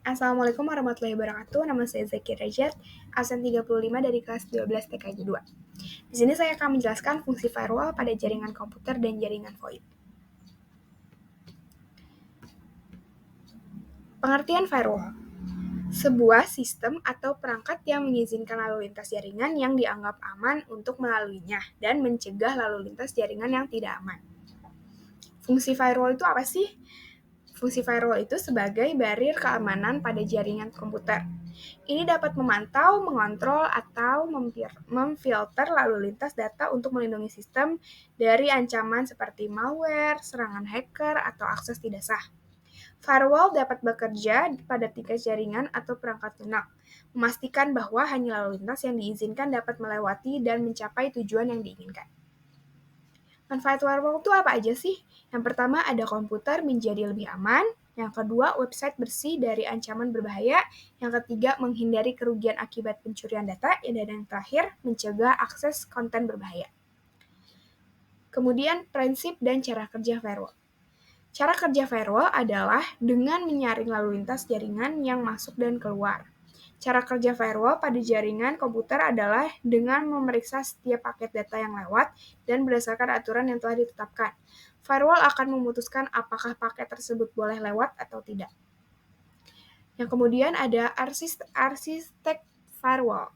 Assalamualaikum warahmatullahi wabarakatuh. Nama saya Zaki Rajat, absen 35 dari kelas 12 TKJ 2. Di sini saya akan menjelaskan fungsi firewall pada jaringan komputer dan jaringan VoIP. Pengertian firewall: sebuah sistem atau perangkat yang mengizinkan lalu lintas jaringan yang dianggap aman untuk melaluinya dan mencegah lalu lintas jaringan yang tidak aman. Fungsi firewall itu apa sih? Fungsi firewall itu sebagai barrier keamanan pada jaringan komputer. Ini dapat memantau, mengontrol, atau memfilter lalu lintas data untuk melindungi sistem dari ancaman seperti malware, serangan hacker, atau akses tidak sah. Firewall dapat bekerja pada tingkat jaringan atau perangkat lunak, memastikan bahwa hanya lalu lintas yang diizinkan dapat melewati dan mencapai tujuan yang diinginkan. Manfaat firewall itu apa aja sih? Yang pertama, ada komputer menjadi lebih aman. Yang kedua, website bersih dari ancaman berbahaya. Yang ketiga, menghindari kerugian akibat pencurian data. Dan yang terakhir, mencegah akses konten berbahaya. Kemudian, prinsip dan cara kerja firewall. Cara kerja firewall adalah dengan menyaring lalu lintas jaringan yang masuk dan keluar. Cara kerja firewall pada jaringan komputer adalah dengan memeriksa setiap paket data yang lewat dan berdasarkan aturan yang telah ditetapkan. Firewall akan memutuskan apakah paket tersebut boleh lewat atau tidak. Yang kemudian ada arsitek firewall.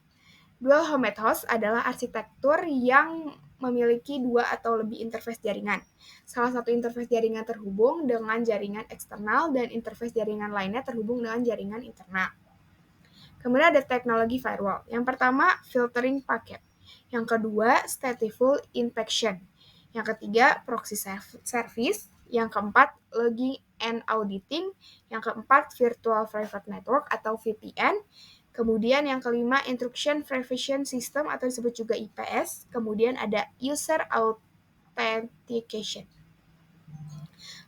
Dual Home Host adalah arsitektur yang memiliki dua atau lebih interface jaringan. Salah satu interface jaringan terhubung dengan jaringan eksternal dan interface jaringan lainnya terhubung dengan jaringan internal. Kemudian ada teknologi firewall. Yang pertama, filtering paket. Yang kedua, stateful inspection. Yang ketiga, proxy service. Yang keempat, logging and auditing. Yang keempat, virtual private network atau VPN. Kemudian yang kelima, intrusion prevention system atau disebut juga IPS. Kemudian ada user authentication.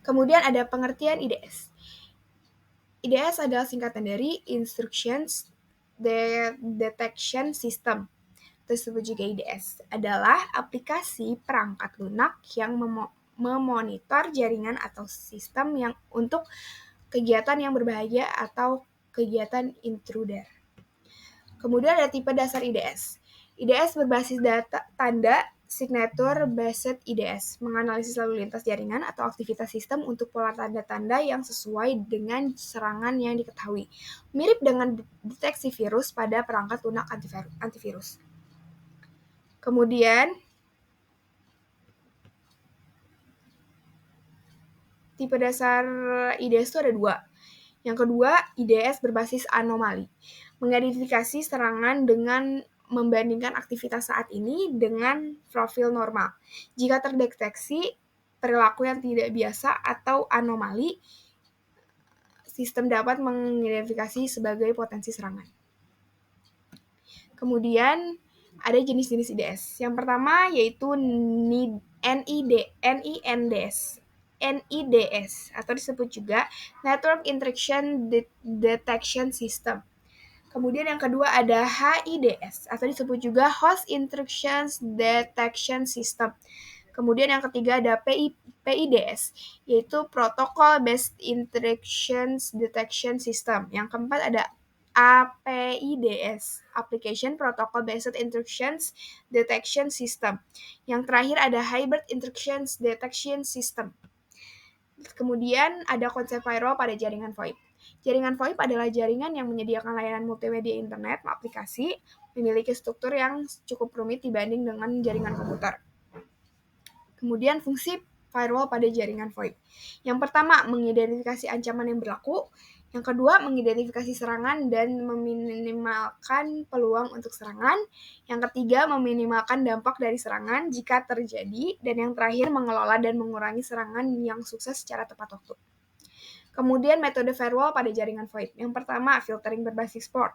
Kemudian ada pengertian IDS. IDS adalah singkatan dari Instructions Detection System. Tersebut juga IDS adalah aplikasi perangkat lunak yang memonitor jaringan atau sistem yang untuk kegiatan yang berbahaya atau kegiatan intruder. Kemudian ada tipe dasar IDS. IDS berbasis tanda signature based IDS, menganalisis lalu lintas jaringan atau aktivitas sistem untuk pola tanda-tanda yang sesuai dengan serangan yang diketahui. Mirip dengan deteksi virus pada perangkat lunak antivirus. Kemudian, tipe dasar IDS itu ada dua. Yang kedua, IDS berbasis anomali, mengidentifikasi serangan dengan membandingkan aktivitas saat ini dengan profil normal. Jika terdeteksi perilaku yang tidak biasa atau anomali, sistem dapat mengidentifikasi sebagai potensi serangan. Kemudian ada jenis-jenis IDS. Yang pertama yaitu NIDS atau disebut juga Network Intrusion Detection System. Kemudian yang kedua ada HIDS atau disebut juga Host Intrusion Detection System. Kemudian yang ketiga ada PIDS, yaitu Protocol Based Intrusion Detection System. Yang keempat ada APIDS, Application Protocol Based Intrusion Detection System. Yang terakhir ada Hybrid Intrusion Detection System. Kemudian ada konsep firewall pada jaringan VoIP. Jaringan VoIP adalah jaringan yang menyediakan layanan multimedia internet, aplikasi, memiliki struktur yang cukup rumit dibanding dengan jaringan komputer. Kemudian fungsi firewall pada jaringan VoIP. Yang pertama, mengidentifikasi ancaman yang berlaku. Yang kedua, mengidentifikasi serangan dan meminimalkan peluang untuk serangan. Yang ketiga, meminimalkan dampak dari serangan jika terjadi. Dan yang terakhir, mengelola dan mengurangi serangan yang sukses secara tepat waktu. Kemudian metode firewall pada jaringan VoIP. Yang pertama, filtering berbasis port.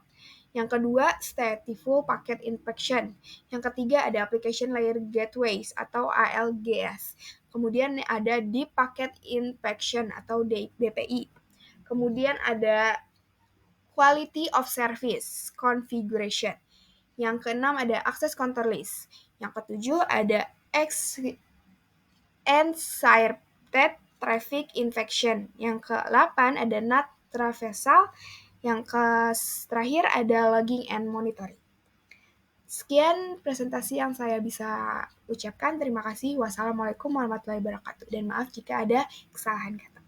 Yang kedua, stateful packet inspection. Yang ketiga, ada application layer gateways atau ALGS. Kemudian ada deep packet inspection atau DPI. Kemudian ada quality of service configuration. Yang keenam ada access control list. Yang ketujuh ada encrypted traffic infection. Yang ke-8 ada NAT traversal. Yang terakhir ada logging and monitoring. Sekian presentasi yang saya bisa ucapkan. Terima kasih. Wassalamualaikum warahmatullahi wabarakatuh. Dan maaf jika ada kesalahan kata.